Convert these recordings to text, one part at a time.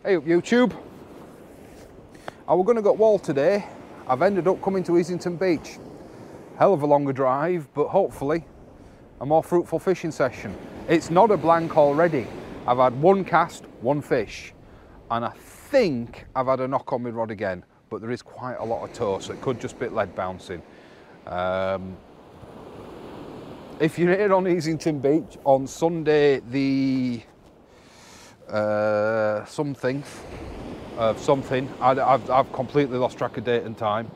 Hey up YouTube. I was going to go wall today. I've ended up coming to Easington Beach. Hell of a longer drive, but hopefully a more fruitful fishing session. It's not a blank already. I've had one cast, one fish, and I think I've had a knock on my rod again, but there is quite a lot of tow, so it could just be lead bouncing. If you're here on Easington Beach on Sunday the something, I've completely lost track of date and time.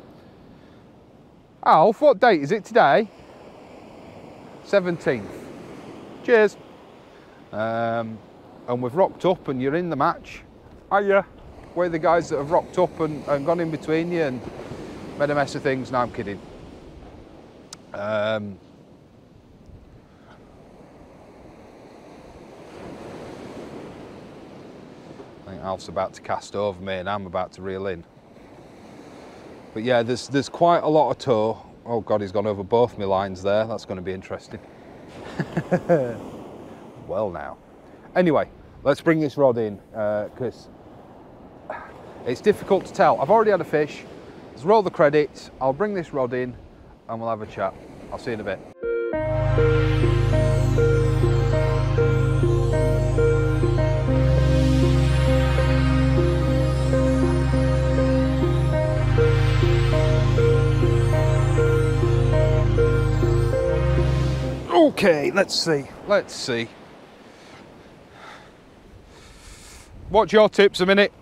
Alf, what date is it today? 17th. Cheers. And we've rocked up and you're in the match. Are you? We're the guys that have rocked up and gone in between you and made a mess of things. No, I'm kidding. I think Alf's about to cast over me and I'm about to reel in. But yeah, there's quite a lot of tow. Oh God, he's gone over both my lines there. That's going to be interesting. Well now. Anyway, let's bring this rod in because it's difficult to tell. I've already had a fish. Let's roll the credits. I'll bring this rod in and we'll have a chat. I'll see you in a bit. Okay, let's see. What's your tips a minute?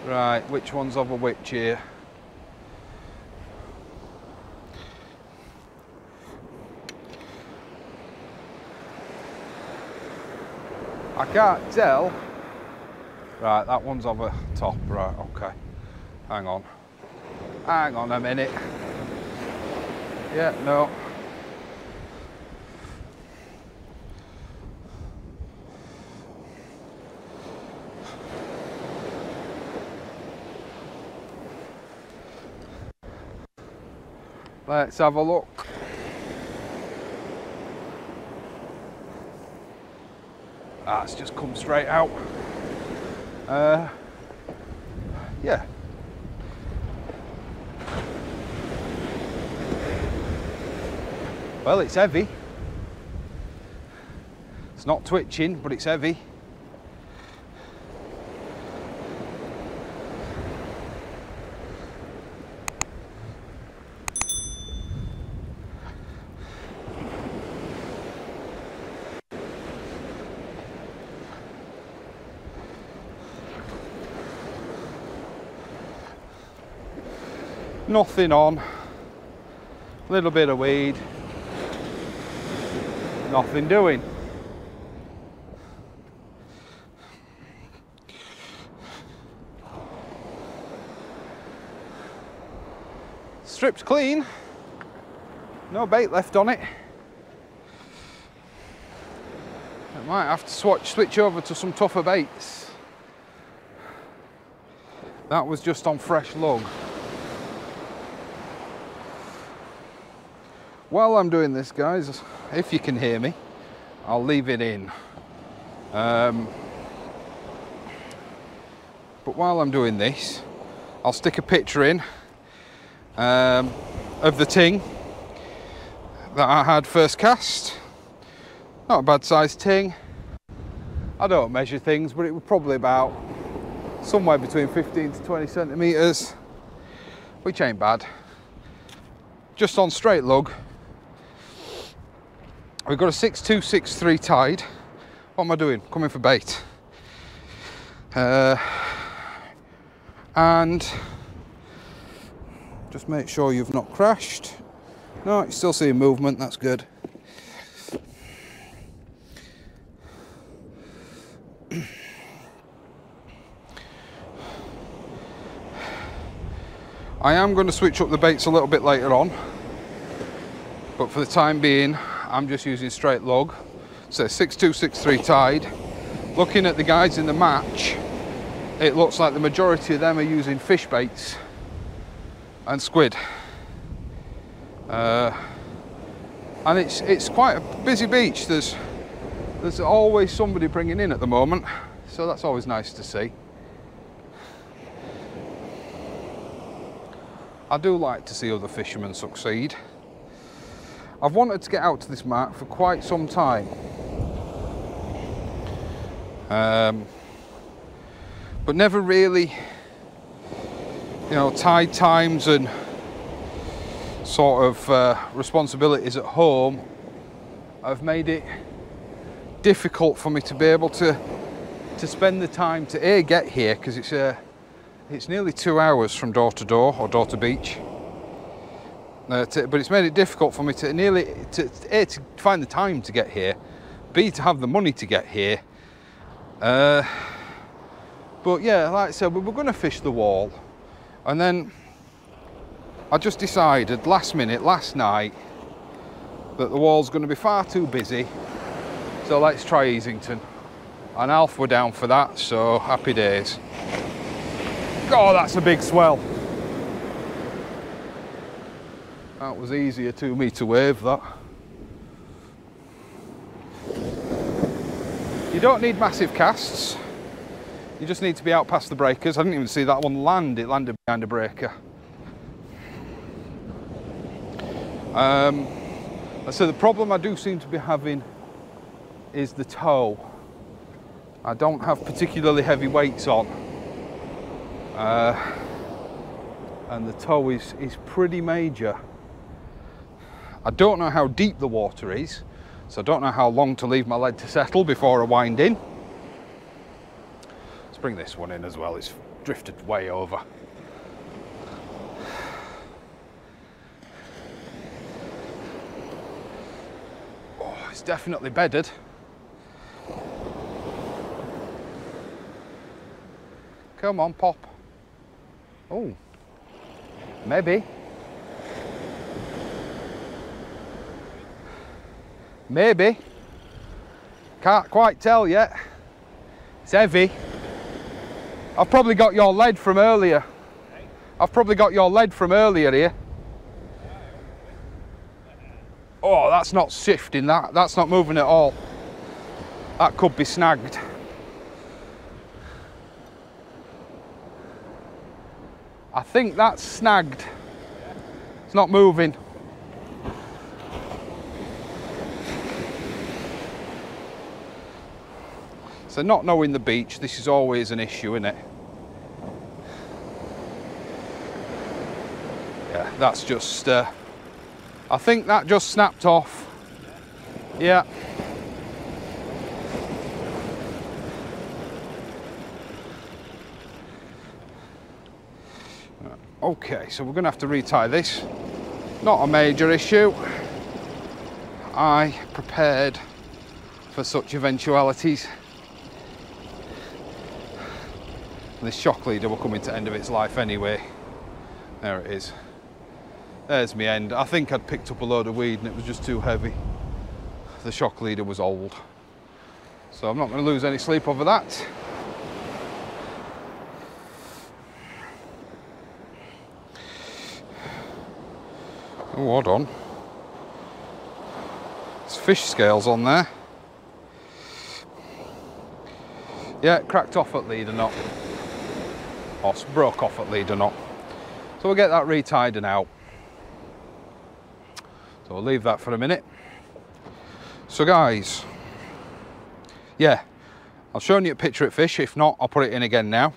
Right, which one's over which here? I can't tell. Right, that one's over top, right, okay. Hang on a minute. Yeah, no. Let's have a look. That's just come straight out. Yeah. Well, it's heavy. It's not twitching, but it's heavy. Nothing on. A little bit of weed. Nothing doing. Stripped clean. No bait left on it. I might have to switch over to some tougher baits. That was just on fresh lug. While I'm doing this, guys, if you can hear me, I'll leave it in. But while I'm doing this, I'll stick a picture in of the ting that I had first cast. Not a bad sized ting. I don't measure things, but it was probably about somewhere between 15 to 20 centimetres, which ain't bad. Just on straight lug. We've got a 6263 tide. What am I doing? Coming for bait. And just make sure you've not crashed. No, you're still seeing movement, that's good. I am going to switch up the baits a little bit later on, but for the time being I'm just using straight lug. So 6263 tide. Looking at the guys in the match, it looks like the majority of them are using fish baits and squid. And it's quite a busy beach. There's There's always somebody bringing in at the moment, so that's always nice to see. I do like to see other fishermen succeed. I've wanted to get out to this mark for quite some time. But never really, you know, tide times and sort of responsibilities at home have made it difficult for me to be able to spend the time to get here, because it's nearly 2 hours from door to door, or door to beach. But it's made it difficult for me to find the time to get here, B, to have the money to get here. But yeah, like I said, we were going to fish the wall, and then I just decided last minute, last night, that the wall's going to be far too busy, so let's try Easington. And Alf were down for that, so happy days. Oh, that's a big swell. That was easy, a 2 metre wave, that. You don't need massive casts. You just need to be out past the breakers. I didn't even see that one land. It landed behind a breaker. So the problem I do seem to be having is the tow. I don't have particularly heavy weights on. And the tow is pretty major. I don't know how deep the water is, so I don't know how long to leave my lead to settle before I wind in. Let's bring this one in as well, it's drifted way over. Oh, it's definitely bedded. Come on, pop. Oh, maybe. Maybe. Can't quite tell yet. It's heavy. I've probably got your lead from earlier. I've probably got your lead from earlier here. Oh, that's not shifting, that's not moving at all. That could be snagged. I think that's snagged. It's not moving. So not knowing the beach, this is always an issue, isn't it? Yeah, that's just, I think that just snapped off. Yeah. Okay, so we're going to have to retie this. Not a major issue. I prepared for such eventualities. This shock leader will come into end of its life anyway. There it is. There's my end. I think I'd picked up a load of weed and it was just too heavy. The shock leader was old. So I'm not going to lose any sleep over that. Oh, hold on. There's fish scales on there. Yeah, cracked off at lead or not. Or broke off at lead or not. So we'll get that retied and out. So we'll leave that for a minute. So guys, yeah, I'll show you a picture at fish. If not, I'll put it in again now.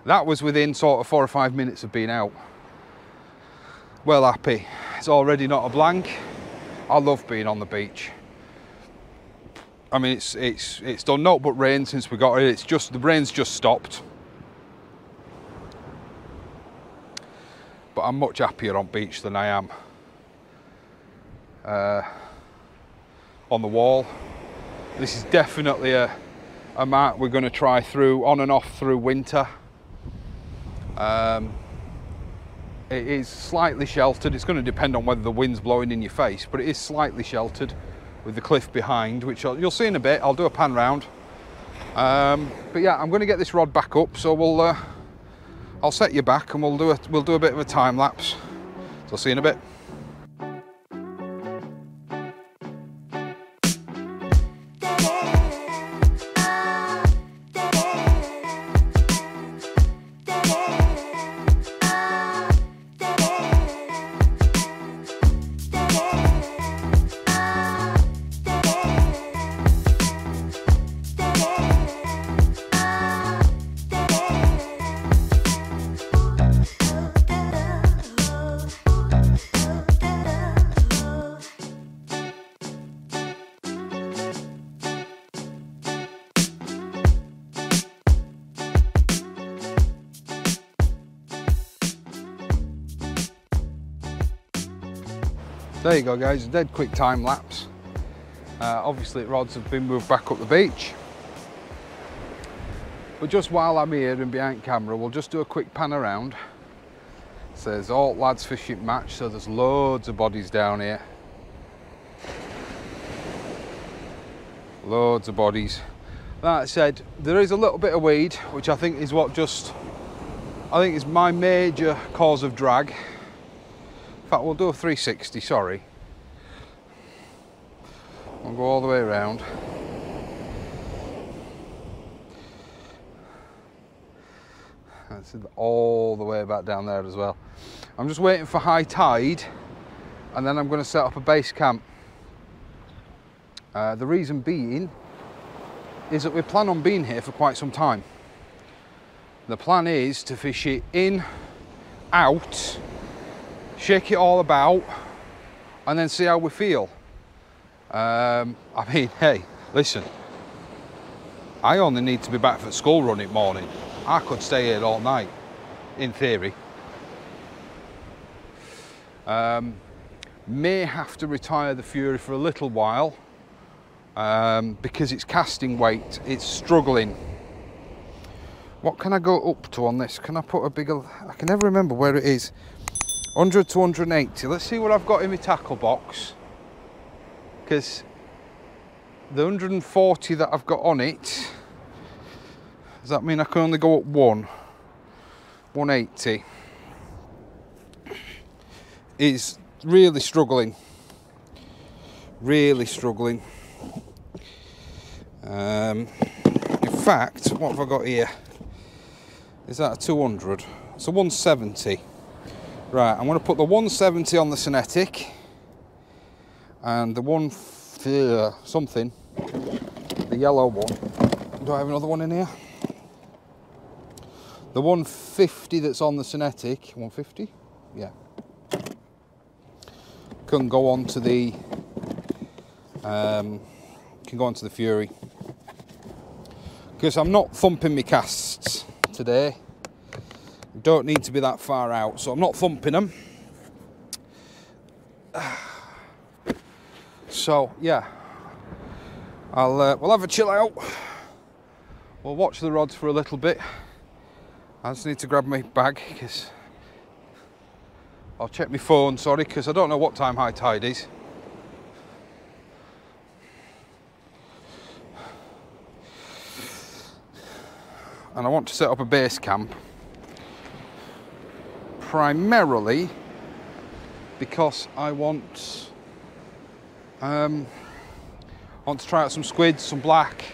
That was within sort of 4 or 5 minutes of being out. Well happy. It's already not a blank. I love being on the beach. I mean, it's done naught but rain since we got here. It's just, the rain's just stopped. But I'm much happier on beach than I am on the wall. This is definitely a mark we're going to try through on and off through winter. It is slightly sheltered. It's going to depend on whether the wind's blowing in your face, but it is slightly sheltered with the cliff behind, which you'll see in a bit. I'll do a pan round. But yeah, I'm going to get this rod back up, so we'll I'll set you back and we'll do a bit of a time lapse. So I'll see you in a bit. There you go guys, a dead quick time lapse. Obviously rods have been moved back up the beach. But just while I'm here and behind camera, we'll just do a quick pan around. It says Alt Lads Fishing Match, so there's loads of bodies down here. Loads of bodies. That said, there is a little bit of weed, which I think is is my major cause of drag. In fact, we'll do a 360, sorry. We'll go all the way around. That's all the way back down there as well. I'm just waiting for high tide, and then I'm going to set up a base camp. The reason being is that we plan on being here for quite some time. The plan is to fish it in, out, shake it all about, and then see how we feel. I mean, hey, listen, I only need to be back for school run in morning. I could stay here all night, in theory. May have to retire the Fury for a little while because it's casting weight, it's struggling. What can I go up to on this? Can I put a bigger, I can never remember where it is. 100 to 180. Let's see what I've got in my tackle box. Because the 140 that I've got on it, does that mean I can only go up 180? Is really struggling. Really struggling. In fact, what have I got here? Is that a 200? It's a 170. Right, I'm going to put the 170 on the Cinetic and the something, the yellow one. Do I have another one in here? The 150 that's on the Cinetic, 150? Yeah. Can go on to the Fury. Because I'm not thumping my casts today. Don't need to be that far out, so I'm not thumping them. So yeah, we'll have a chill out. We'll watch the rods for a little bit. I just need to grab my bag because I'll check my phone, sorry, because I don't know what time high tide is. And I want to set up a base camp. Primarily because I want to try out some squid, some black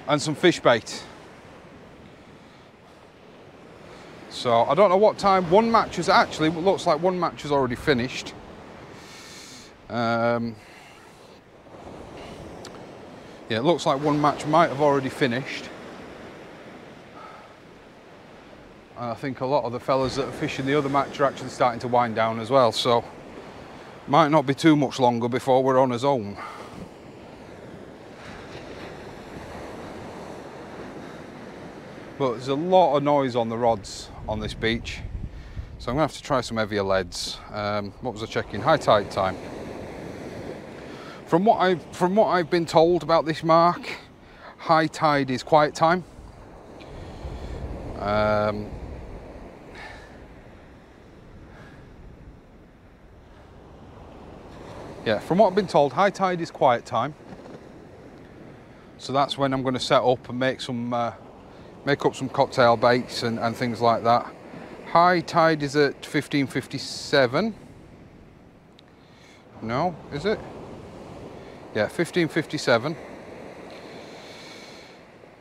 and some fish bait. So I don't know what time one match is actually, it looks like one match is already finished. Yeah, it looks like one match might have already finished. And I think a lot of the fellas that are fishing the other match are actually starting to wind down as well, so might not be too much longer before we're on our own. But there's a lot of noise on the rods on this beach, so I'm gonna have to try some heavier leads. What was I checking? High tide time. From what I've been told about this mark, high tide is quiet time. Yeah, from what I've been told, high tide is quiet time. So that's when I'm going to set up and make up some cocktail baits and things like that. High tide is at 15:57. No, is it? Yeah, 15:57.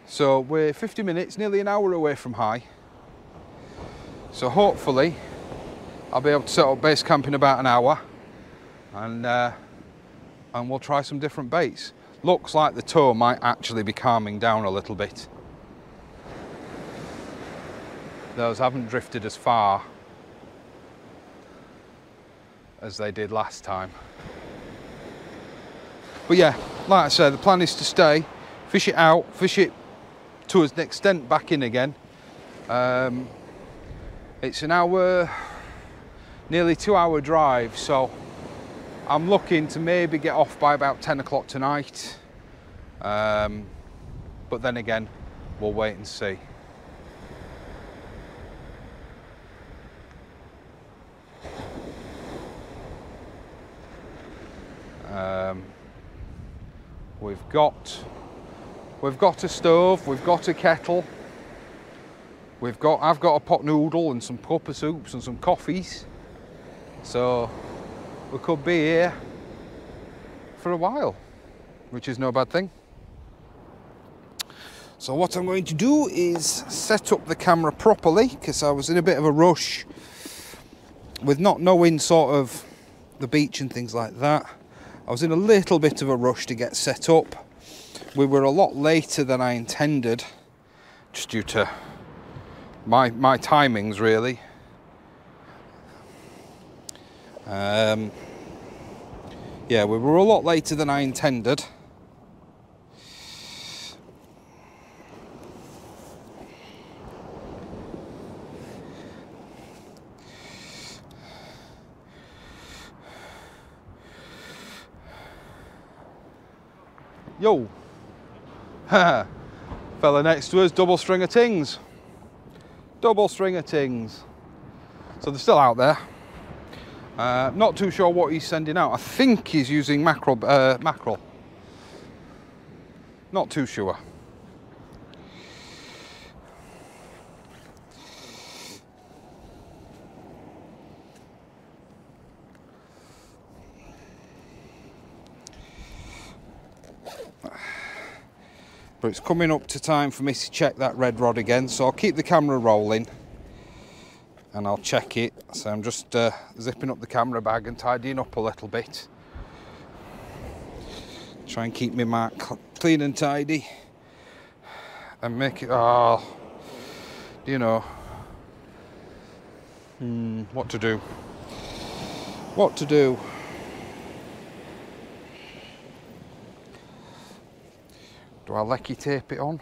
So we're 50 minutes, nearly an hour away from high. So hopefully I'll be able to set up base camp in about an hour. And we'll try some different baits. Looks like the tow might actually be calming down a little bit. Those haven't drifted as far as they did last time. But yeah, like I said, the plan is to stay, fish it out, fish it to an extent back in again. It's an hour, nearly 2 hour drive, so I'm looking to maybe get off by about 10 o'clock tonight. But then again, we'll wait and see. We've got a stove, we've got a kettle, I've got a pot noodle and some cuppa soups and some coffees, so we could be here for a while, which is no bad thing. So what I'm going to do is set up the camera properly, because I was in a bit of a rush with not knowing sort of the beach and things like that. I was in a little bit of a rush to get set up. We were a lot later than I intended, just due to my timings, really. Yeah, we were a lot later than I intended. Yo, fella next to us, double stringer tings. Double stringer tings. So they're still out there. Not too sure what he's sending out. I think he's using mackerel. Not too sure. But it's coming up to time for me to check that red rod again, so I'll keep the camera rolling and I'll check it. So I'm just zipping up the camera bag and tidying up a little bit. Try and keep my mark clean and tidy and make it, you know, what to do. What to do. Do I lecky tape it on?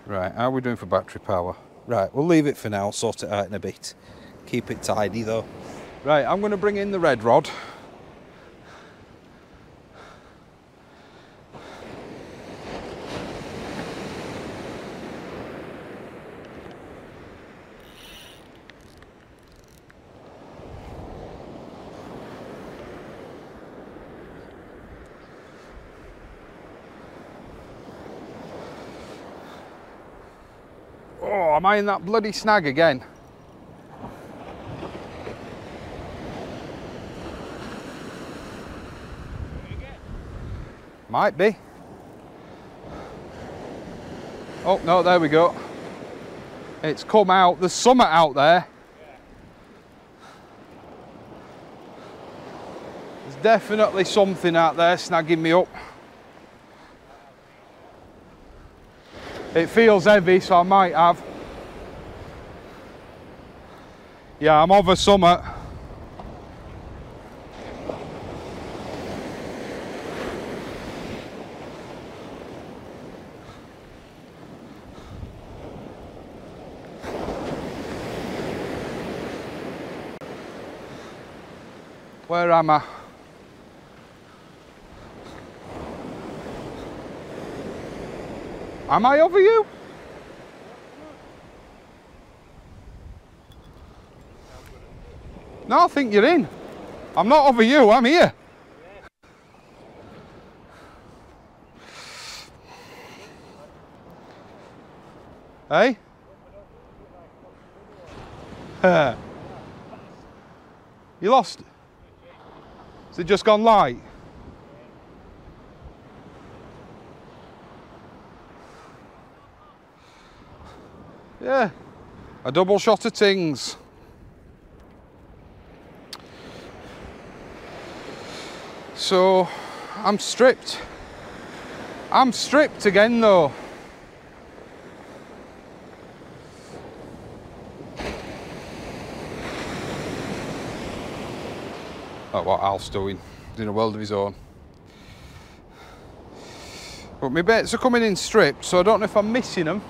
Right, how are we doing for battery power? Right, we'll leave it for now, sort it out in a bit. Keep it tidy though. Right, I'm going to bring in the red rod. Oh, am I in that bloody snag again? Might be. Oh, no, there we go. It's come out. There's something out there. There's definitely something out there snagging me up. It feels heavy, so I might have. Yeah, I'm over summit. Where am I? Am I over you? No, I think you're in. I'm not over you, I'm here. Hey? You lost? Has it just gone light? Yeah, a double shot of tings. So, I'm stripped. I'm stripped again though. Oh, what Al's doing. He's in a world of his own. But my baits are coming in stripped, so I don't know if I'm missing them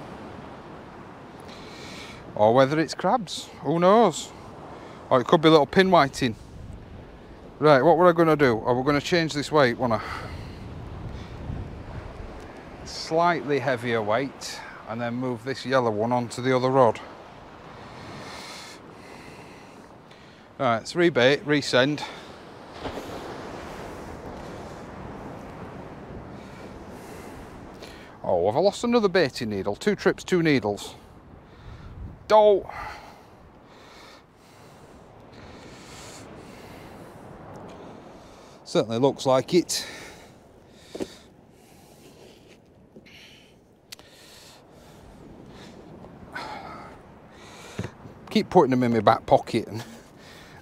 or whether it's crabs. Who knows? Or it could be a little pin whiting. Right, what were I going to do? I was going to change this weight, wasn't I? Slightly heavier weight, and then move this yellow one onto the other rod. Right, let's rebait, resend. Oh, have I lost another baiting needle? 2 trips, 2 needles. Oh! Certainly looks like it. Keep putting them in my back pocket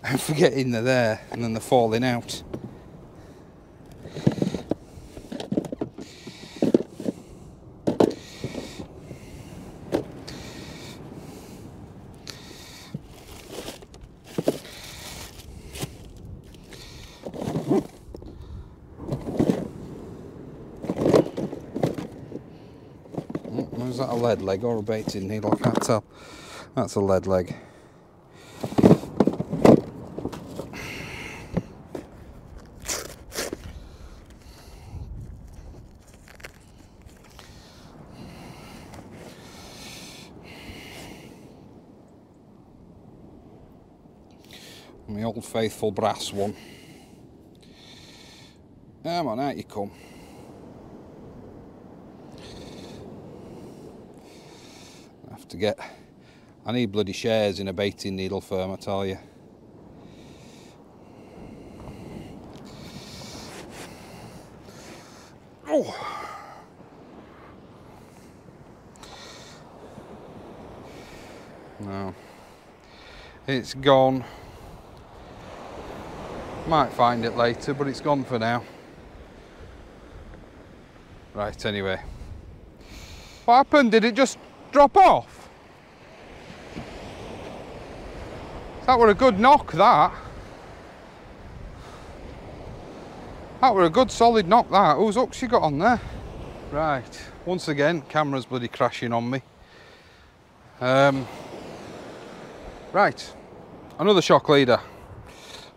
and forgetting they're there, and then they're falling out. Is that a lead leg or a baiting needle? I can't tell. That's a lead leg. My old faithful brass one. Come on, out you come. I need bloody shares in a baiting needle firm, I tell you. Oh. No. It's gone. Might find it later, but it's gone for now. Right, anyway. What happened? Did it just drop off? That were a good knock, that. That were a good solid knock, that. Whose hooks you got on there? Right, once again, camera's bloody crashing on me. Right, another shock leader.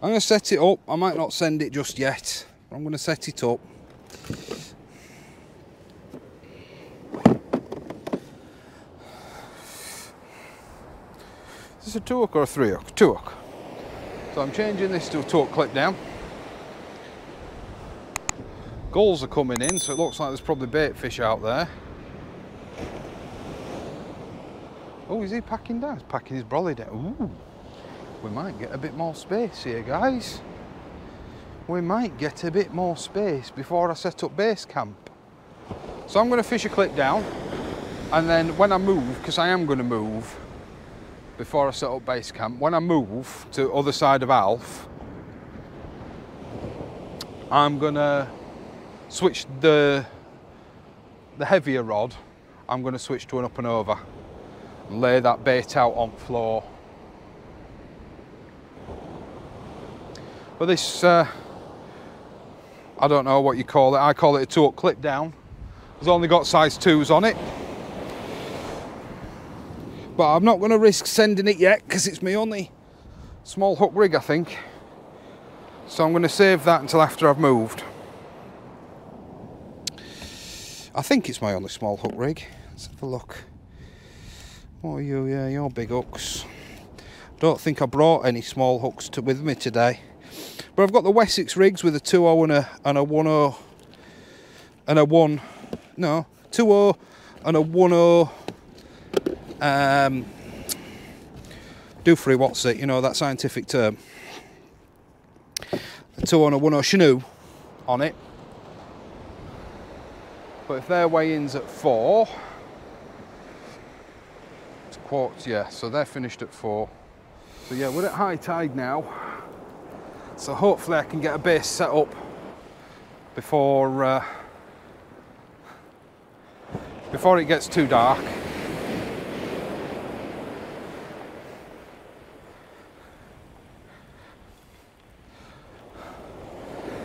I'm going to set it up. I might not send it just yet. I'm going to set it up. Is this a 2 hook or a 3 hook? 2 hook. So I'm changing this to a 2 hook clip down. Gulls are coming in, so it looks like there's probably bait fish out there. Oh, is he packing down? He's packing his brolly down. Ooh, we might get a bit more space here, guys. We might get a bit more space before I set up base camp. So I'm going to fish a clip down, and then when I move, because I am going to move before I set up base camp, when I move to the other side of Alf, I'm going to switch the heavier rod. I'm going to switch to an up and over and lay that bait out on floor. But this, I don't know what you call it. I call it a 2 hook clip down. It's only got size 2s on it. But I'm not going to risk sending it yet because it's my only small hook rig, I think. So I'm going to save that until after I've moved. I think it's my only small hook rig. Let's have a look. What are you? Yeah, your big hooks. Don't think I brought any small hooks with me today. But I've got the Wessex rigs with a 2.0 and a 1.0 and a 1. No, 2.0 and a 1.0. Doofree, what's it? You know, that scientific term. A 2.0 and a 1.0 chenoo on it. But if their weigh-in's at 4, it's quartz, yeah, so they're finished at 4. So yeah, we're at high tide now. So hopefully I can get a base set up before it gets too dark.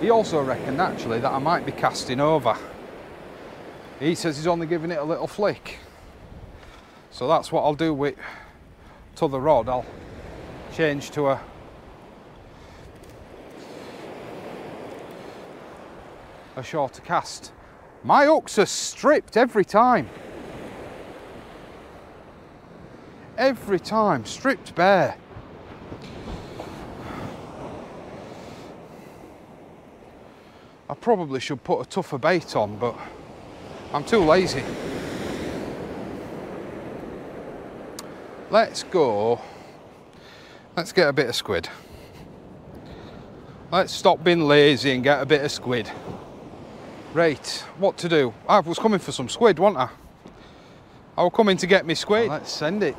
He also reckoned actually that I might be casting over. He says he's only giving it a little flick. So that's what I'll do with to the rod. I'll change to a shorter cast. My hooks are stripped every time. Every time, stripped bare. I probably should put a tougher bait on, but I'm too lazy. Let's go. Let's get a bit of squid. Let's stop being lazy and get a bit of squid. Right, what to do? I was coming for some squid, wasn't I? I was coming to get me squid. Well, let's send it.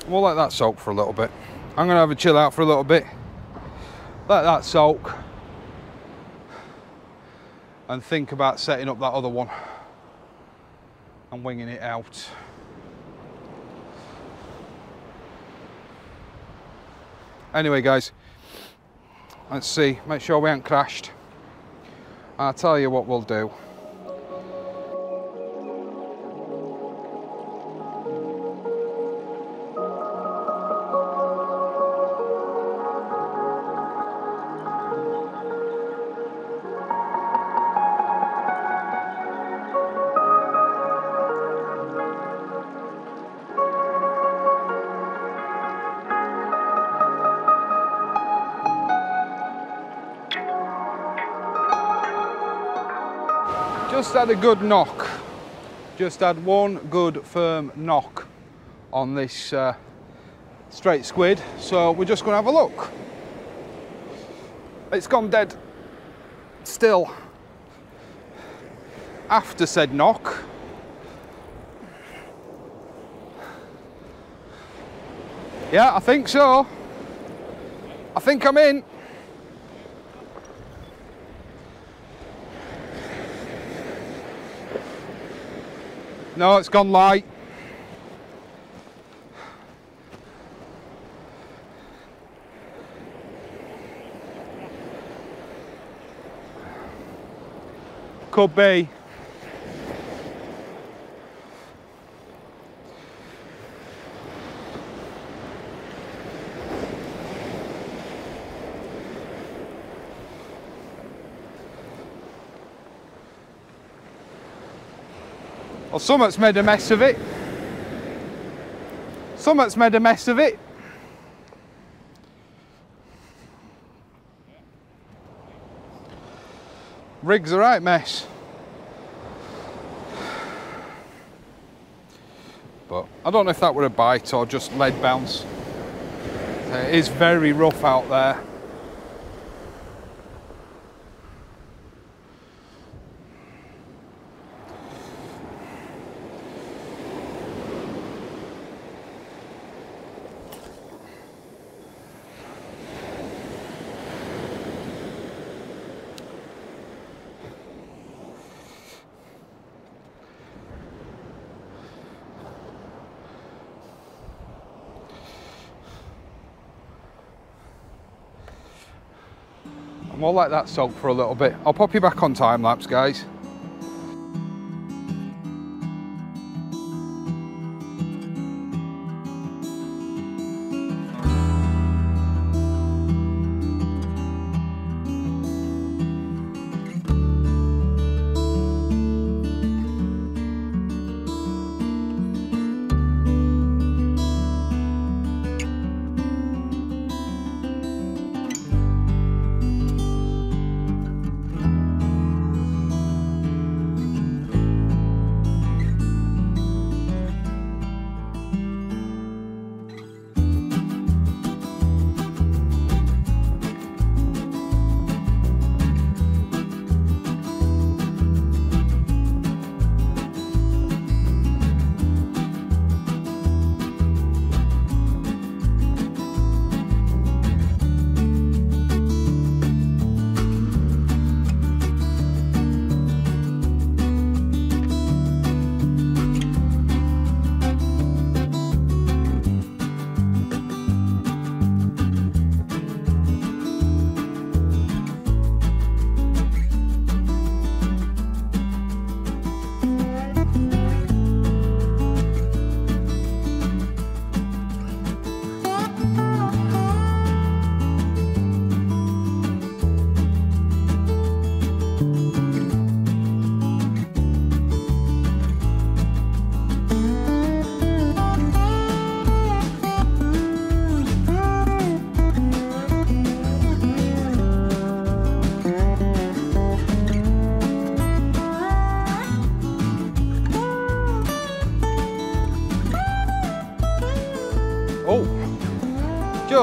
We'll let that soak for a little bit. I'm going to have a chill out for a little bit. Let that soak. And think about setting up that other one. And winging it out. Anyway guys, let's see. Make sure we haven't crashed. I'll tell you what we'll do. Just had a good knock. Just had one good firm knock on this straight squid. So we're just going to have a look. It's gone dead still after said knock. Yeah, I think so. I think I'm in. No, it's gone light. Could be. Well, something's made a mess of it. Something's made a mess of it. Rig's a right mess. But I don't know if that were a bite or just lead bounce. It is very rough out there. We'll let that soak for a little bit. I'll pop you back on time lapse, guys.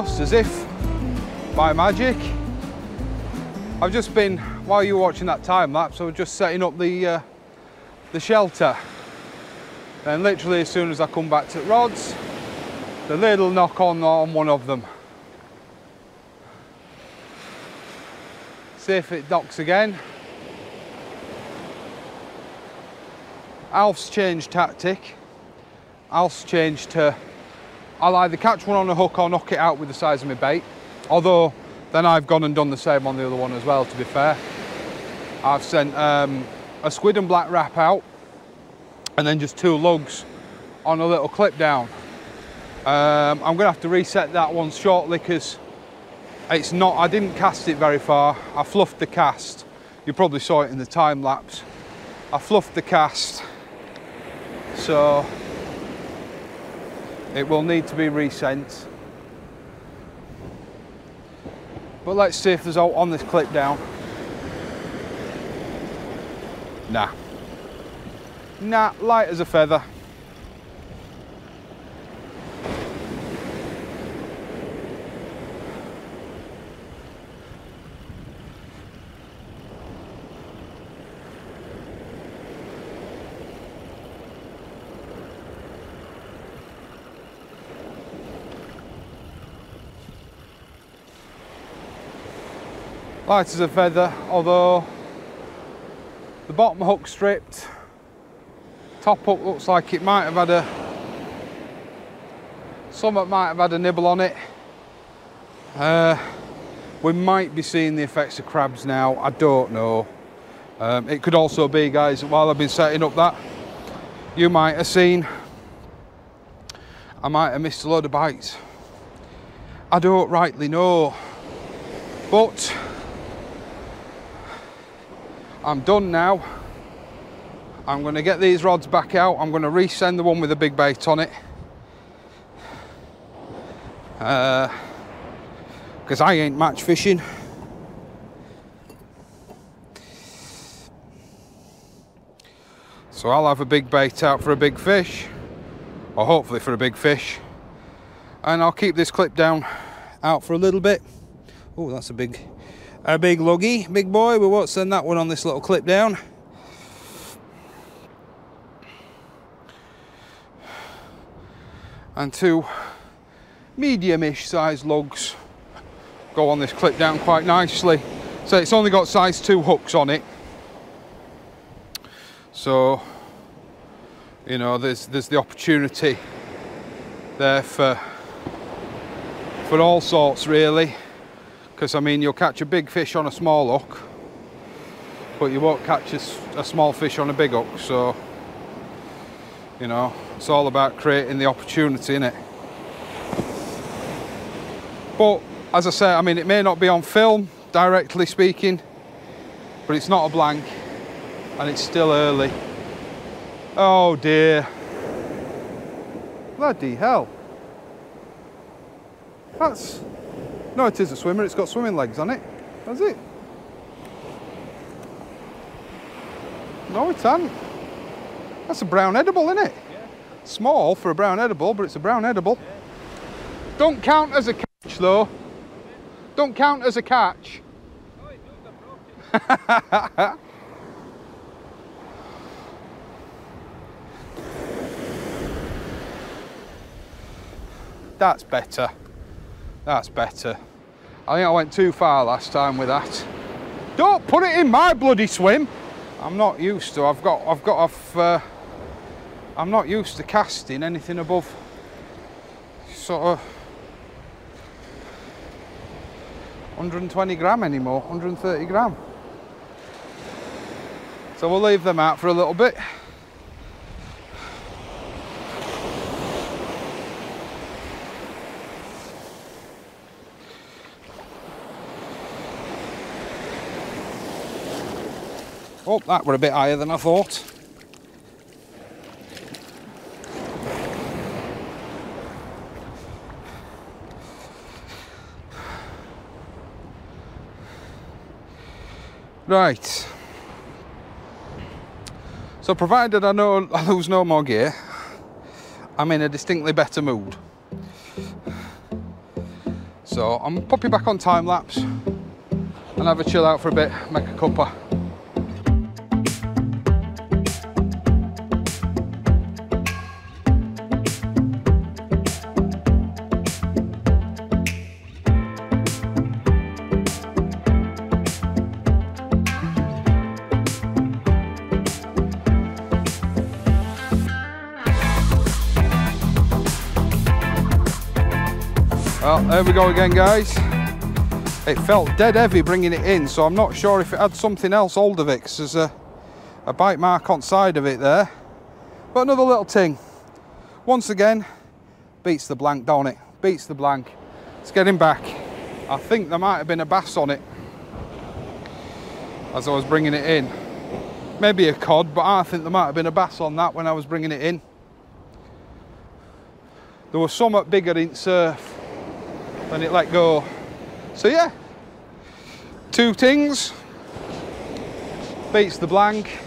just as if by magic, I've just been, while you were watching that time lapse, I was just setting up the shelter. And literally as soon as I come back to the rods, the lid will knock on one of them. See if it docks again. Alf's changed tactic. Alf's changed to, I'll either catch one on a hook or knock it out with the size of my bait. Although, then I've gone and done the same on the other one as well, to be fair. I've sent a squid and black wrap out, and then just 2 lugs on a little clip down. I'm gonna have to reset that one shortly because it's not, I didn't cast it very far. I fluffed the cast. You probably saw it in the time lapse. I fluffed the cast, so it will need to be resent. But let's see if there's out on this clip down. Nah. Nah, light as a feather. Light as a feather, although the bottom hook stripped. Top hook looks like it might have had something might have had a nibble on it. We might be seeing the effects of crabs now, I don't know. It could also be, guys, while I've been setting up that, you might have seen, I might have missed a load of bites. I don't rightly know, but I'm done now. I'm going to get these rods back out. I'm going to resend the one with the big bait on it. Because I ain't match fishing. So I'll have a big bait out for a big fish. Or hopefully for a big fish. And I'll keep this clip down out for a little bit. Oh, that's a big luggy, big boy. We won't send that one on this little clip down. And 2 medium-ish size lugs go on this clip down quite nicely. So it's only got size 2 hooks on it. So, you know, there's the opportunity there for all sorts, really. Because, I mean, you'll catch a big fish on a small hook, but you won't catch a small fish on a big hook. So, you know, it's all about creating the opportunity, innit? But, as I say, I mean, it may not be on film, directly speaking, but it's not a blank, and it's still early. Oh, dear. Bloody hell. That's... No, it is a swimmer. It's got swimming legs on it. Has it? No, it hasn't. That's a brown edible, isn't it? Yeah. Small for a brown edible, but it's a brown edible. Yeah. Don't count as a catch, though. Don't count as a catch. Oh, it does, I That's better. That's better. I think I went too far last time with that. Don't put it in my bloody swim. I'm not used to. I'm not used to casting anything above sort of 120 gram anymore, 130 gram. So we'll leave them out for a little bit. Oh, that were a bit higher than I thought. Right. So provided I lose no more gear, I'm in a distinctly better mood. So I'm gonna pop you back on time lapse and have a chill out for a bit, make a cuppa. Well, there we go again, guys. It felt dead heavy bringing it in, so I'm not sure if it had something else hold of it, because there's a bite mark on side of it there. But another little ting. Once again, beats the blank, don't it? Beats the blank. Let's get him back. I think there might have been a bass on it as I was bringing it in. Maybe a cod, but I think there might have been a bass on that when I was bringing it in. There was somewhat bigger in surf when it let go. So yeah, two tings, beats the blank.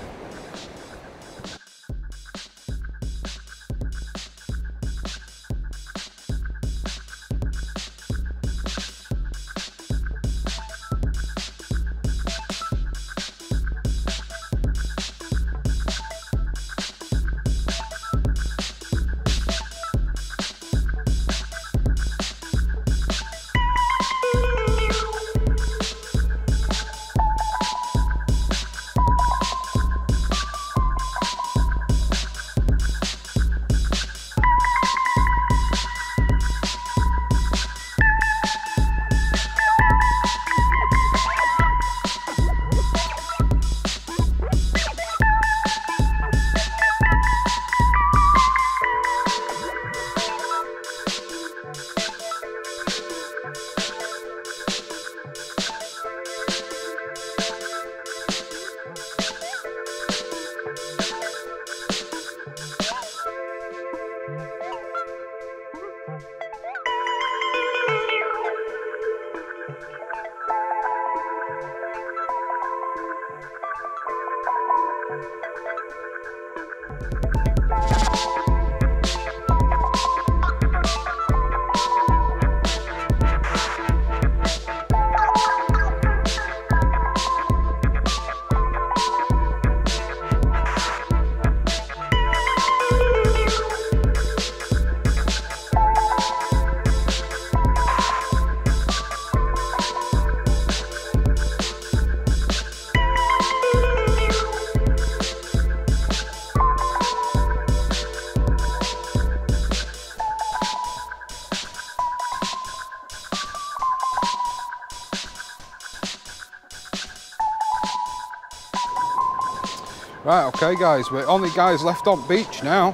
Right, okay guys, we're only guys left on beach now.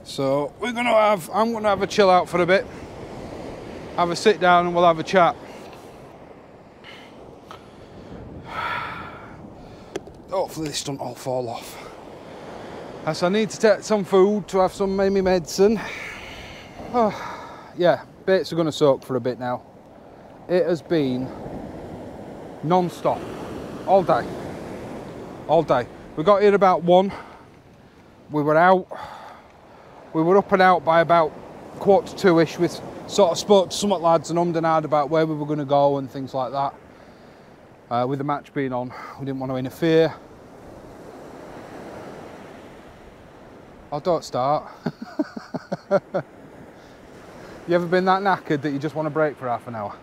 So I'm gonna have a chill out for a bit, have a sit down and we'll have a chat. Hopefully this doesn't all fall off. As I need to take some food to have some maybe medicine. Oh, yeah, baits are gonna soak for a bit now. It has been non-stop, all day. We got here about 1. We were out. We were up and out by about 1:45ish. We sort of spoke to some lads and ummed and ahed about where we were going to go and things like that. With the match being on, we didn't want to interfere. Oh, don't start. You ever been that knackered that you just want to break for half an hour?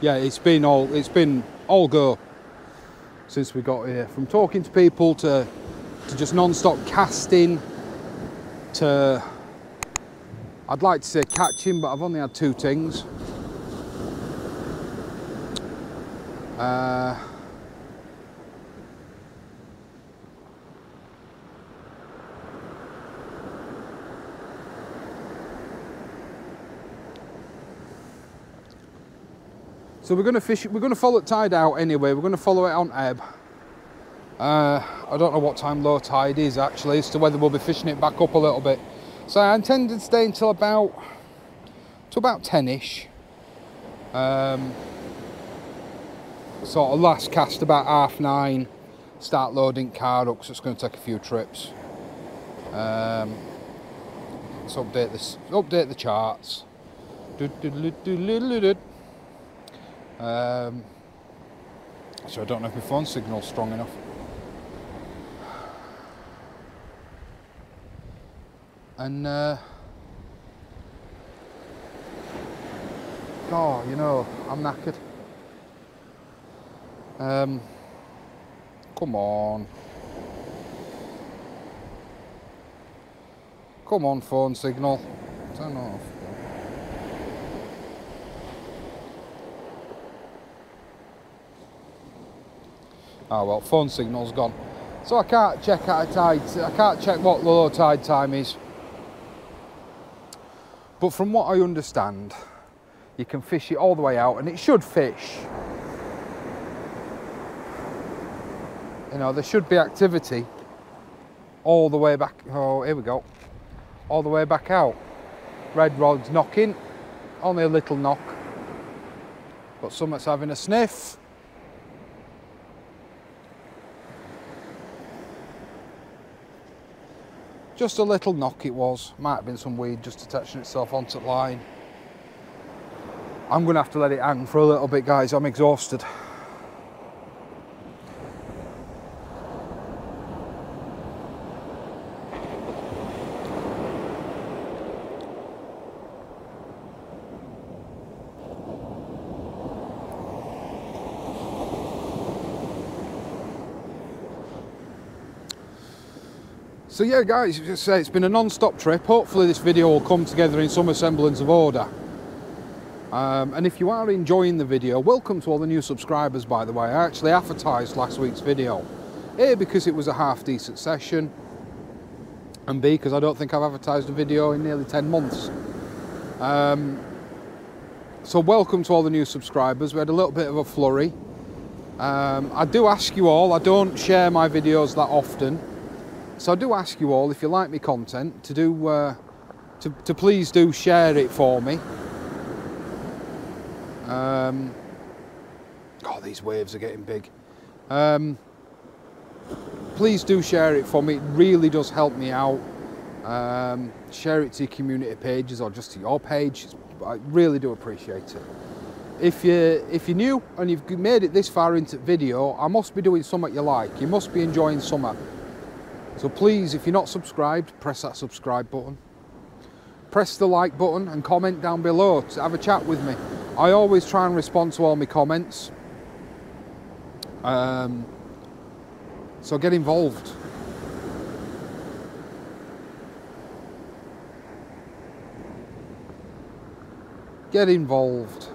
Yeah, it's been all go since we got here. From talking to people to just non-stop casting to, I'd like to say catching, but I've only had 2 tings. So we're going to fish. We're going to follow it tide out anyway. We're going to follow it on ebb. I don't know what time low tide is actually, as to whether we'll be fishing it back up a little bit. So I intend to stay until about 10ish. Sort of last cast about 9:30. Start loading car up, so it's going to take a few trips. Let's update the charts. So I don't know if my phone signal's strong enough. And oh, you know, I'm knackered. Come on. Come on, phone signal. Turn off. Oh well, phone signal's gone. So I can't check at a tide. I can't check what low tide time is. But from what I understand, you can fish it all the way out, and it should fish. You know, there should be activity all the way back. Oh, here we go. All the way back out. Red rod's knocking. Only a little knock. But something's having a sniff. Just a little knock it was. Might have been some weed just attaching itself onto the line. I'm going to have to let it hang for a little bit, guys. I'm exhausted. So yeah, guys, just say it's been a non-stop trip. Hopefully this video will come together in some semblance of order. And if you are enjoying the video, welcome to all the new subscribers, by the way. I actually advertised last week's video. A, because it was a half decent session, and B, because I don't think I've advertised a video in nearly 10 months. So welcome to all the new subscribers. We had a little bit of a flurry. I do ask you all, I don't share my videos that often. So I do ask you all, if you like my content, to do to please do share it for me. Oh, these waves are getting big. Please do share it for me. It really does help me out. Share it to your community pages or just to your page. I really do appreciate it. If you're new and you've made it this far into the video, I must be doing something you like. You must be enjoying something. So please, if you're not subscribed, press that subscribe button. Press the like button and comment down below to have a chat with me. I always try and respond to all my comments. So get involved. Get involved.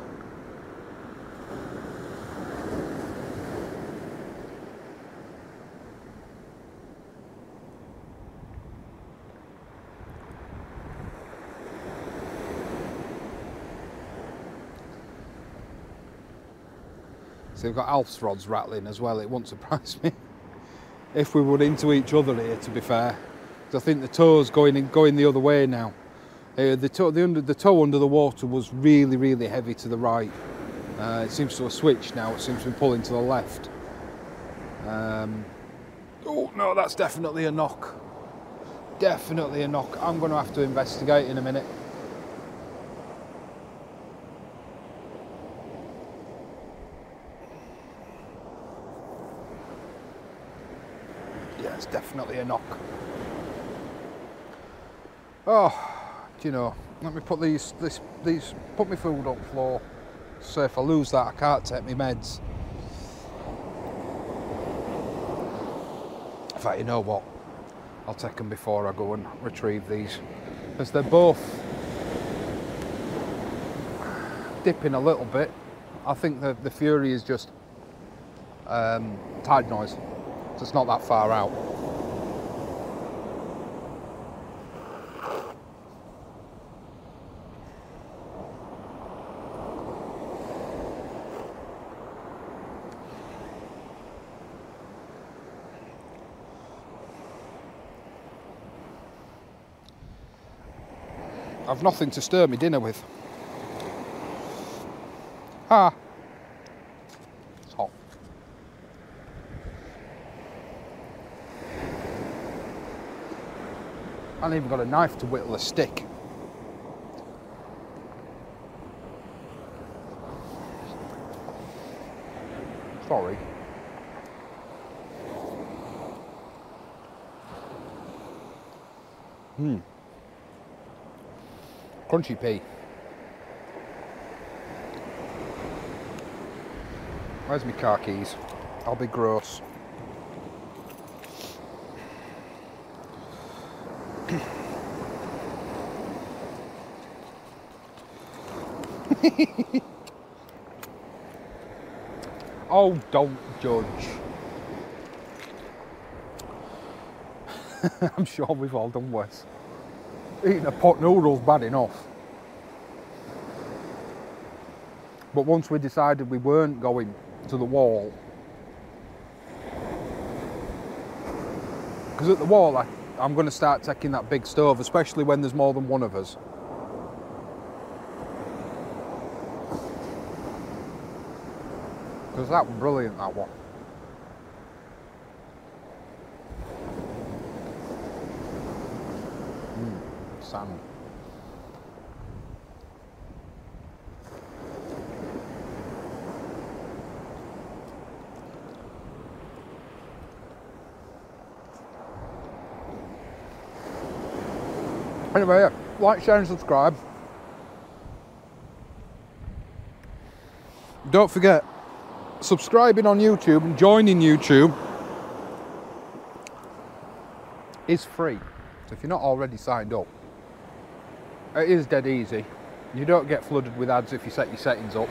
So we've got Alf's rods rattling as well. It won't surprise me if we would into each other here, to be fair. Because I think the toe's going the other way now. The toe under the water was really, really heavy to the right. It seems to have switched now. It seems to be pulling to the left. Oh no, that's definitely a knock. Definitely a knock. I'm going to have to investigate in a minute. Yeah, it's definitely a knock. Oh, do you know, let me put put my food on the floor. So if I lose that, I can't take my meds. In fact, you know what? I'll take them before I go and retrieve these. Because they're both dipping a little bit. I think the fury is just tide noise. So it's not that far out. I've nothing to stir my dinner with. Ah, it's hot. I haven't even got a knife to whittle a stick. Sorry. Crunchy pea. Where's my car keys? I'll be gross. Oh, don't judge. I'm sure we've all done worse. Eating a pot noodle's bad enough. But once we decided we weren't going to the wall, because at the wall I'm going to start taking that big stove, especially when there's more than one of us. Because that was brilliant, that one. Sand. Anyway, like, share and subscribe. Don't forget, subscribing on YouTube and joining YouTube is free. So if you're not already signed up, it is dead easy. You don't get flooded with ads if you set your settings up.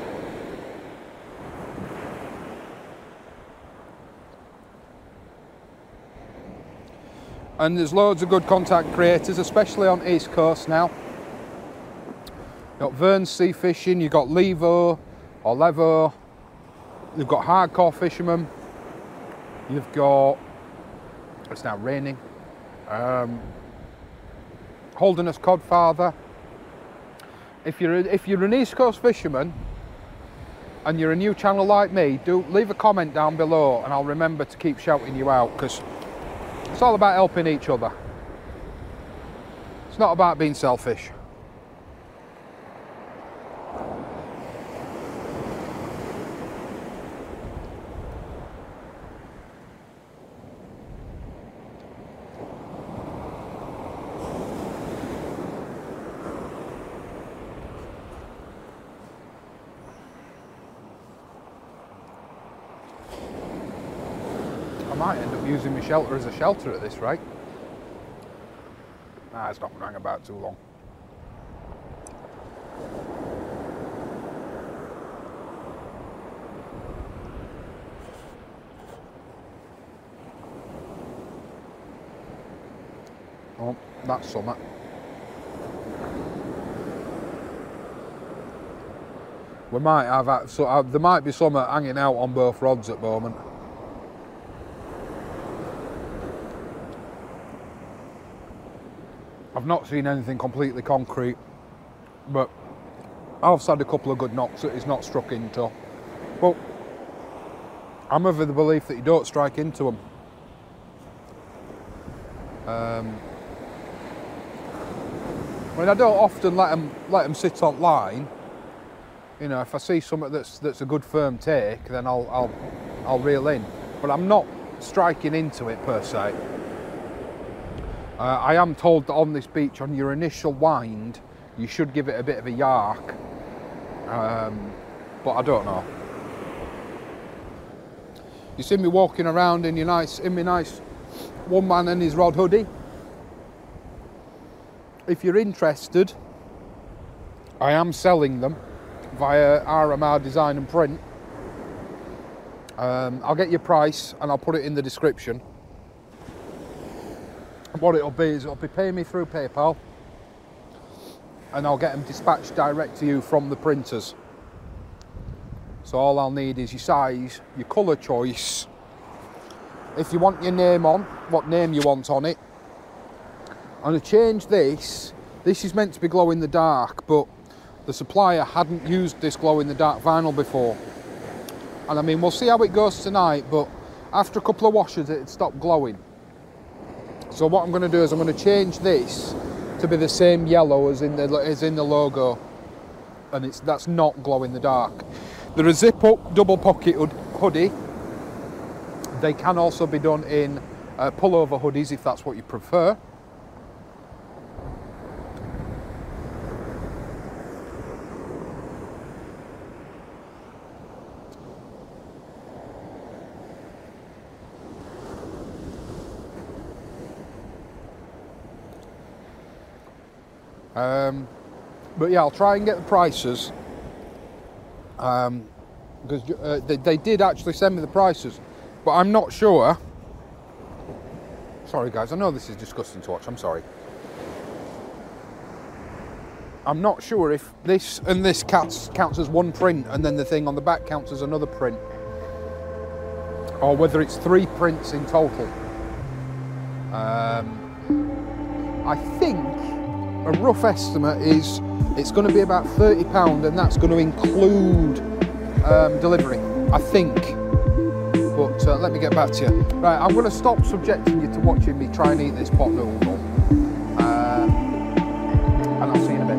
And there's loads of good content creators, especially on East Coast now. You've got Vern Sea Fishing, you've got Levo or Levo, you've got Hardcore Fisherman, you've got, it's now raining, Holderness Cod Father. If you're an East Coast fisherman and you're a new channel like me, do leave a comment down below and I'll remember to keep shouting you out, because it's all about helping each other. It's not about being selfish. I might end up using my shelter as a shelter at this rate. Nah, it's not going to hang about too long. Oh, that's summer. We might have, so there might be some hanging out on both rods at the moment. I've not seen anything completely concrete, but I've had a couple of good knocks that he's not struck into. But I'm of the belief that you don't strike into them. I mean, I don't often let them sit on line. You know, if I see something that's a good firm take, then I'll reel in. But I'm not striking into it per se. I am told that on this beach, on your initial wind, you should give it a bit of a yark, but I don't know. You see me walking around in my nice one man and his rod hoodie. If you're interested, I am selling them via RMR Design and Print. I'll get your price and I'll put it in the description. What it'll be is it'll be paying me through PayPal and I'll get them dispatched direct to you from the printers. So all I'll need is your size, your colour choice, if you want your name on, what name you want on it. I'm going to change this This is meant to be glow in the dark, but the supplier hadn't used this glow in the dark vinyl before. And I mean, we'll see how it goes tonight, but after a couple of washes it'd stop glowing. So what I'm going to do is I'm going to change this to be the same yellow as in the logo, and that's not glow in the dark. They're a zip up double pocket hoodie. They can also be done in pullover hoodies if that's what you prefer. But yeah, I'll try and get the prices, because they did actually send me the prices, but I'm not sure. Sorry guys, I know this is disgusting to watch, I'm sorry. I'm not sure if this and this counts as one print and then the thing on the back counts as another print, or whether it's 3 prints in total. I think a rough estimate is it's going to be about £30, and that's going to include delivery, I think. But let me get back to you. Right, I'm going to stop subjecting you to watching me try and eat this pot noodle, and I'll see you in a bit.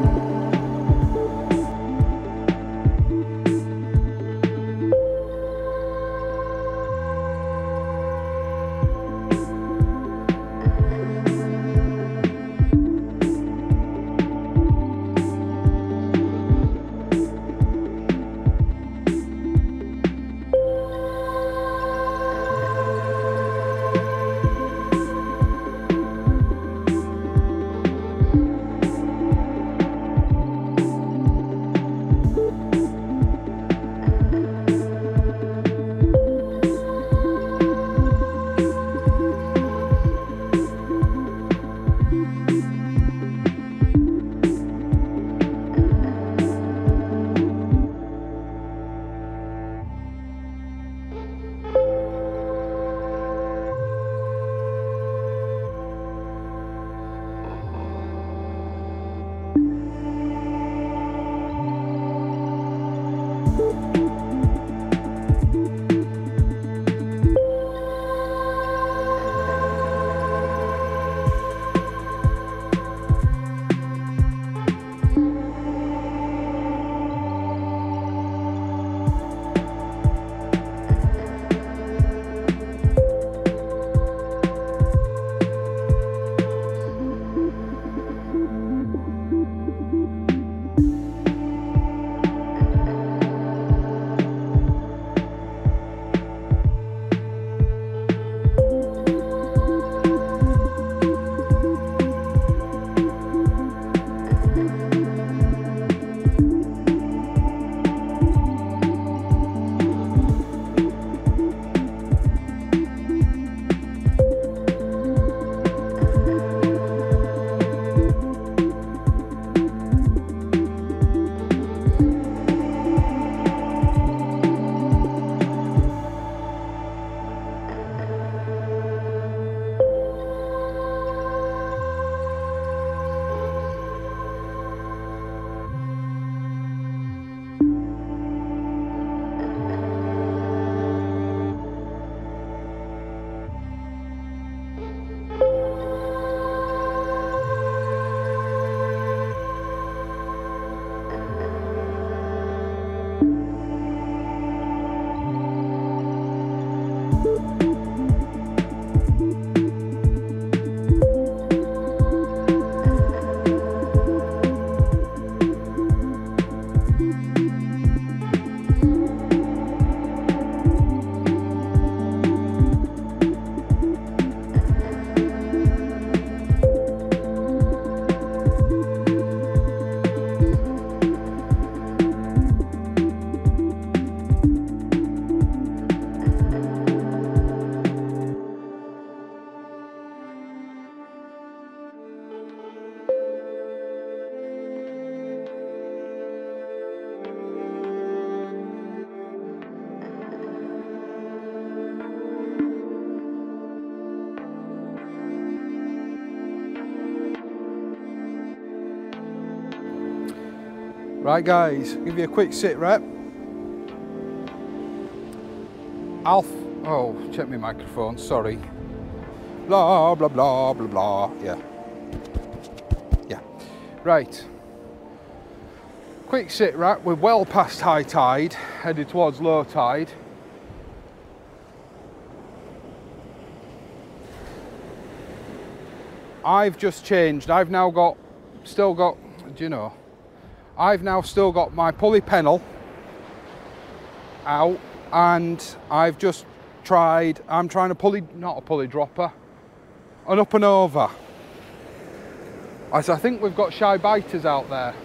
Right guys, give you a quick sit rep. Oh, check my microphone, sorry. Blah, blah, blah, blah, blah, yeah. Right. Quick sit rep, we're well past high tide, headed towards low tide. I've just changed, I've now got, I've now still got my pulley pennel out, and I've just tried, I'm trying to not a pulley dropper, an up and over. As I think we've got shy biters out there.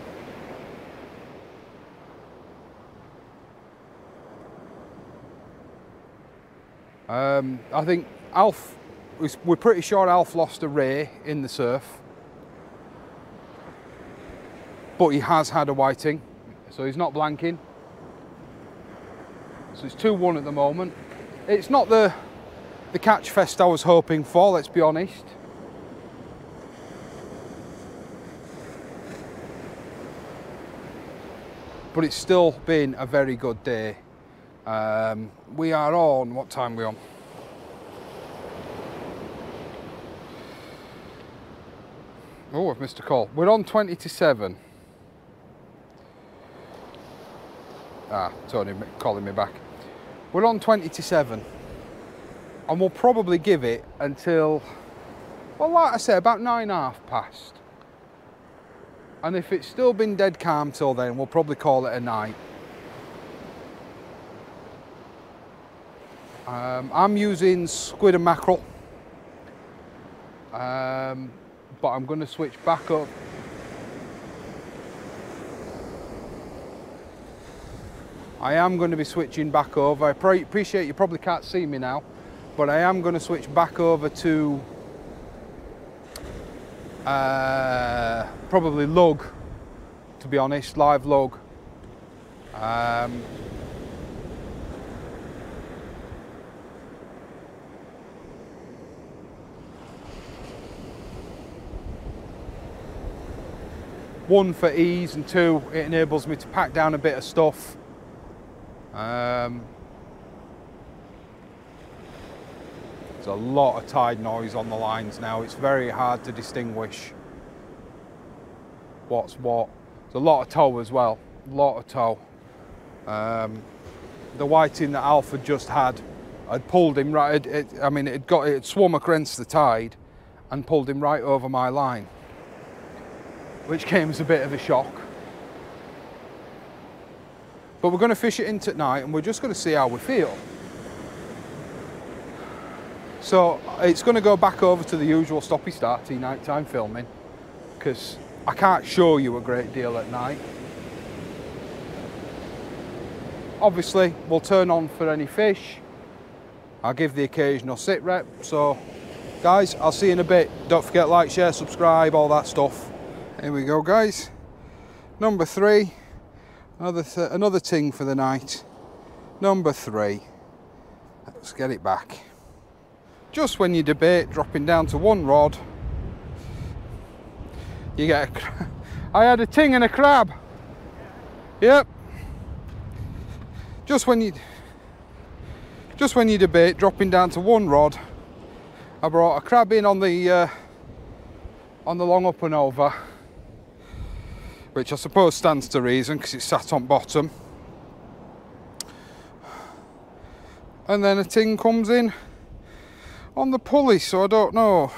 I think Alf, we're pretty sure Alf lost a ray in the surf. But he has had a whiting, so he's not blanking. So it's 2-1 at the moment. It's not the catch fest I was hoping for, let's be honest. But it's still been a very good day. We are on, what time are we on? Oh, I've missed a call. We're on 20 to 7. Ah, Tony calling me back. We're on 20 to 7. And we'll probably give it until, well, like I say, about 9:30 past. And if it's still been dead calm till then, we'll probably call it a night. I'm using squid and mackerel. But I'm going to switch back up. I am going to be switching back over. I appreciate you probably can't see me now, but I am going to switch back over to probably lug, to be honest, live lug. One, for ease, and two, it enables me to pack down a bit of stuff. There's a lot of tide noise on the lines now. It's very hard to distinguish what's what. There's a lot of tow as well, a lot of tow. The whiting that Alf had just had, I'd pulled him right, it swum against the tide and pulled him right over my line, which came as a bit of a shock. But we're going to fish it into night, and we're just going to see how we feel. So it's going to go back over to the usual stoppy-starty nighttime filming, because I can't show you a great deal at night. Obviously, we'll turn on for any fish. I'll give the occasional sit rep. So, guys, I'll see you in a bit. Don't forget, like, share, subscribe, all that stuff. Here we go, guys. Number 3. Another ting for the night. Number 3. Let's get it back. Just when you debate dropping down to 1 rod, you get I had a ting and a crab. Yep. Just when you debate dropping down to 1 rod, I brought a crab in on the long up and over, which I suppose stands to reason because it's sat on bottom. And then a ting comes in on the pulley, so I don't know.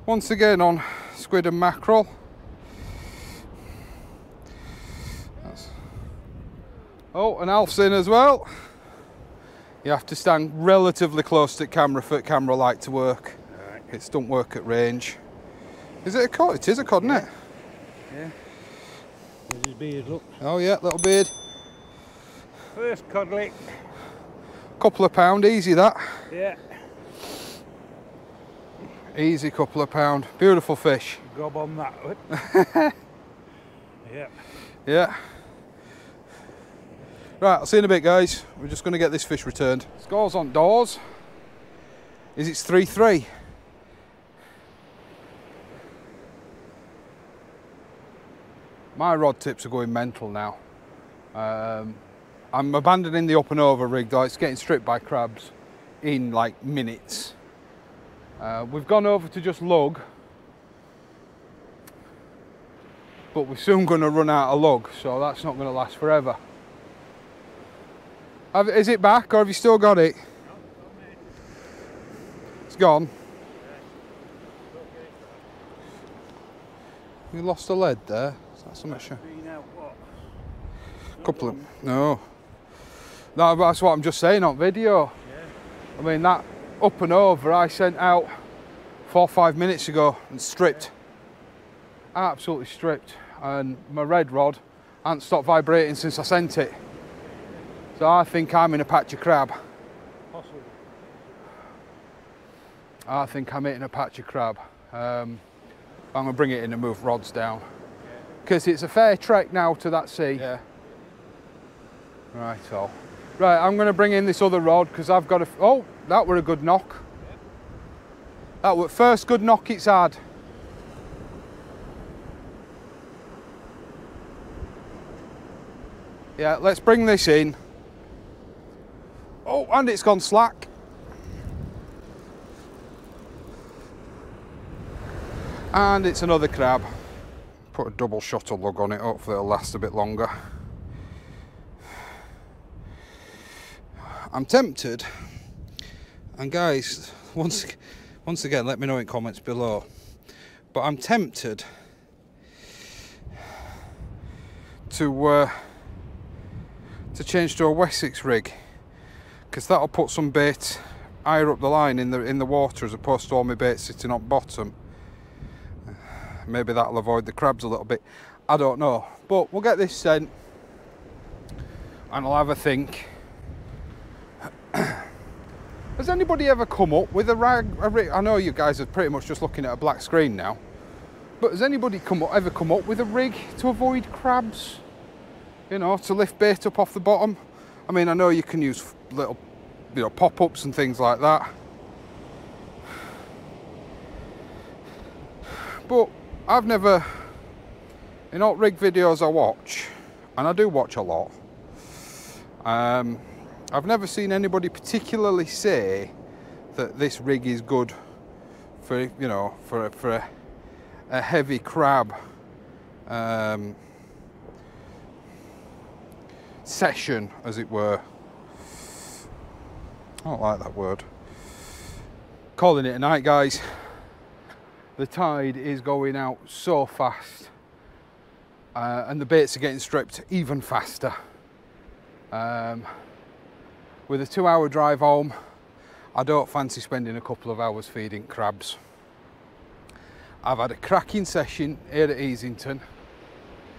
Once again on squid and mackerel. Oh, and Alf's in as well. You have to stand relatively close to the camera for camera light to work. Right. It don't work at range. Is it a cod? It is a cod, isn't it? Yeah. There's his beard, look. Oh yeah, little beard. First cod lick. Couple of pound, easy that. Yeah. Easy couple of pound. Beautiful fish. Gob on that one. Yeah. Yeah. Right, I'll see you in a bit, guys. We're just going to get this fish returned. Scores on doors is it's 3-3. My rod tips are going mental now. I'm abandoning the up and over rig though. It's getting stripped by crabs in like minutes. We've gone over to just lug, but we're soon going to run out of lug, so that's not going to last forever. Is it back, or have you still got it? No, it's gone. You lost a lead there. Is that something? Couple of no. That's what I'm just saying on video. Yeah. I mean that up and over I sent out 4 or 5 minutes ago and stripped. Yeah. Absolutely stripped, and my red rod hasn't stopped vibrating since I sent it. So I think I'm in a patch of crab. Possibly. I think I'm hitting a patch of crab. I'm going to bring it in and move rods down. Because it's a fair trek now to that sea. Yeah. Right, so. Right, I'm going to bring in this other rod because I've got a... Oh, that were a good knock. Yeah. That were first good knock it's had. Yeah, let's bring this in. Oh, and it's gone slack. And it's another crab. Put a double shutter lug on it, hopefully it'll last a bit longer. I'm tempted, and guys, once again, let me know in comments below, but I'm tempted to change to a Wessex rig, because that'll put some bait higher up the line in the water as opposed to all my bait sitting on bottom. Maybe that'll avoid the crabs a little bit. I don't know, but we'll get this sent and I'll have a think. Has anybody ever come up with a rig? I know you guys are pretty much just looking at a black screen now, but has anybody ever come up with a rig to avoid crabs? You know, to lift bait up off the bottom? I mean, I know you can use little, you know, pop-ups and things like that, but I've never, in all rig videos I watch, and I do watch a lot, I've never seen anybody particularly say that this rig is good for, you know, for a heavy crab session, as it were. I don't like that word. Calling it a night, guys. The tide is going out so fast, and the baits are getting stripped even faster. With a 2-hour drive home, I don't fancy spending a couple of hours feeding crabs. I've had a cracking session here at Easington.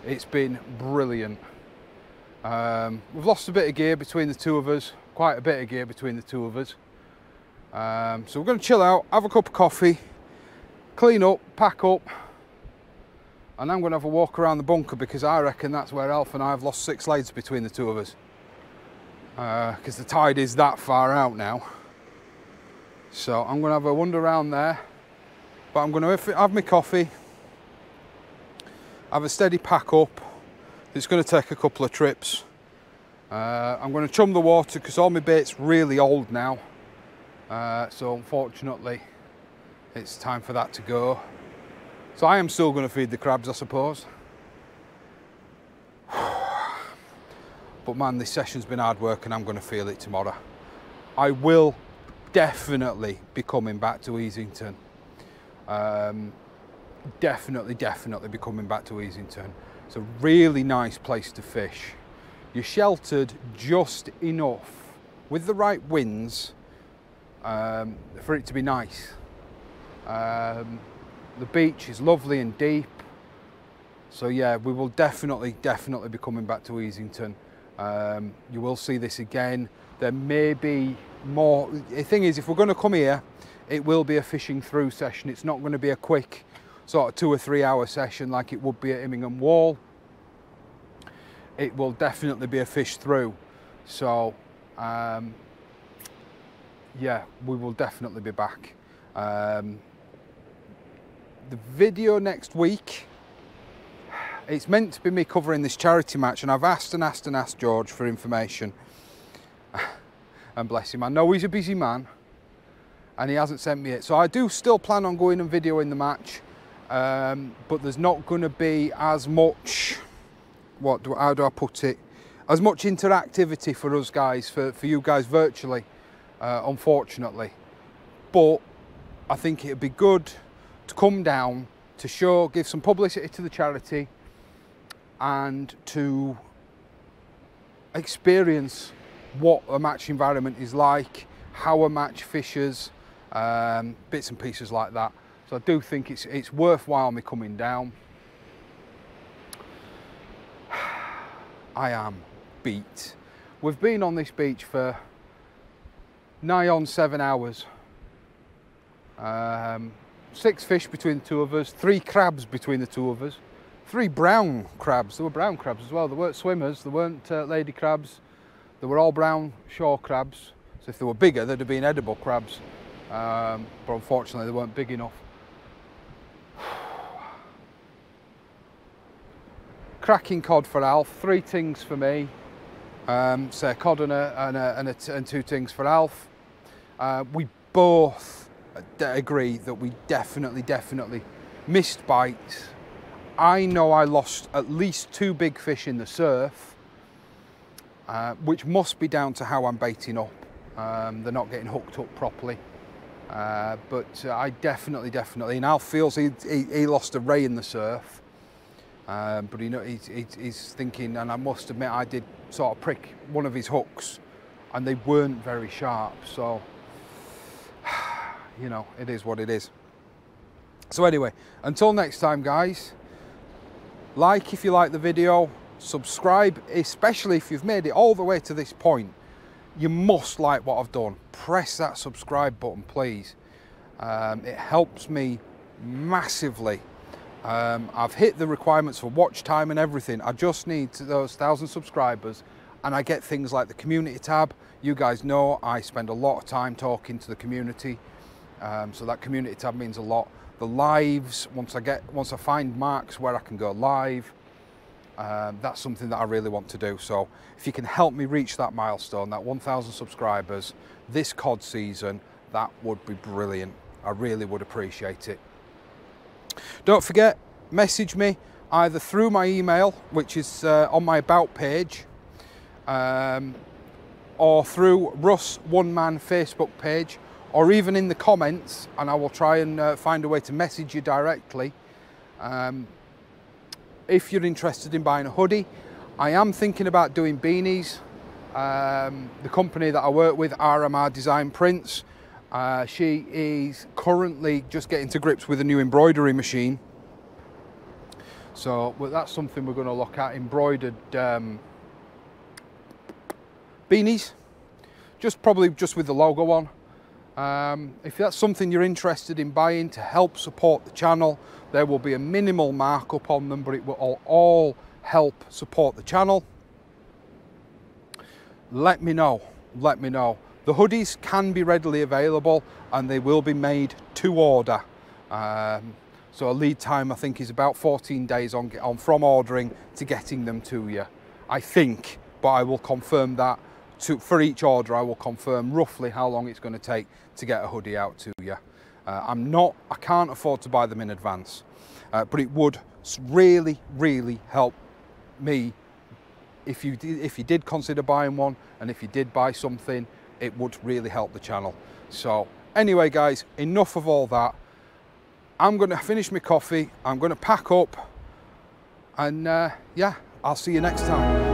It's been brilliant. We've lost a bit of gear between the two of us, quite a bit of gear between the two of us. So we're going to chill out, have a cup of coffee, clean up, pack up, and I'm going to have a walk around the bunker, because I reckon that's where Alf and I have lost 6 leads between the two of us. Because the tide is that far out now. So I'm going to have a wander around there, but I'm going to have my coffee, have a steady pack up. It's going to take a couple of trips. I'm going to chum the water because all my bait's really old now. So unfortunately, it's time for that to go. So I am still going to feed the crabs, I suppose. But man, this session's been hard work and I'm going to feel it tomorrow. I will definitely be coming back to Easington. Definitely be coming back to Easington. It's a really nice place to fish. You're sheltered just enough with the right winds for it to be nice. The beach is lovely and deep. So yeah, we will definitely be coming back to Easington. You will see this again. There may be more. The thing is, if we're going to come here, it will be a fishing through session. It's not going to be a quick sort of 2 or 3 hour session like it would be at Immingham Wall. It will definitely be a fish through. So yeah, we will definitely be back. The video next week, it's meant to be me covering this charity match, and I've asked and asked and asked George for information. And bless him, I know he's a busy man and he hasn't sent me it. So I do still plan on going and videoing the match, but there's not going to be as much, how do I put it, as much interactivity for us guys, for you guys virtually, unfortunately. But I think it'd be good to come down, to show, give some publicity to the charity, and to experience what a match environment is like, how a match fishes, bits and pieces like that. So I do think it's worthwhile me coming down. I am beat. We've been on this beach for nigh on 7 hours. 6 fish between the two of us, 3 crabs between the two of us, 3 brown crabs. There were brown crabs as well. They weren't swimmers, they weren't lady crabs. They were all brown shore crabs. So if they were bigger, they'd have been edible crabs. But unfortunately, they weren't big enough. Cracking cod for Alf, 3 tings for me. Say cod and 2 tings for Alf. We both agree that we definitely missed bites. I know I lost at least 2 big fish in the surf, which must be down to how I'm baiting up. They're not getting hooked up properly. But I definitely, and Alf feels he lost a ray in the surf. But he's thinking, and I must admit I did sort of prick one of his hooks and they weren't very sharp, so you know, it is what it is. So anyway, until next time guys, like if you like the video, subscribe, especially if you've made it all the way to this point. You must like what I've done. Press that subscribe button please. It helps me massively. I've hit the requirements for watch time and everything. I just need those 1,000 subscribers and I get things like the community tab. You guys know I spend a lot of time talking to the community, so that community tab means a lot. The lives, once I find marks where I can go live, that's something that I really want to do. So if you can help me reach that milestone, that 1,000 subscribers this cod season, that would be brilliant. I really would appreciate it. Don't forget, message me either through my email, which is on my about page, or through Russ One Man Facebook page, or even in the comments, and I will try and find a way to message you directly. If you're interested in buying a hoodie, I am thinking about doing beanies. The company that I work with, RMR Design Prints, she is currently just getting to grips with a new embroidery machine. So that's something we're going to look at, embroidered beanies, probably just with the logo on. If that's something you're interested in buying to help support the channel, there will be a minimal markup on them, but it will all help support the channel. Let me know. The hoodies can be readily available and they will be made to order. So a lead time I think is about 14 days on from ordering to getting them to you, I think, but I will confirm that. For each order I will confirm roughly how long it's going to take to get a hoodie out to you. I can't afford to buy them in advance, but it would really help me if you did consider buying one, and if you did buy something, it would really help the channel. So anyway guys, enough of all that. I'm going to finish my coffee, I'm going to pack up, and yeah, I'll see you next time.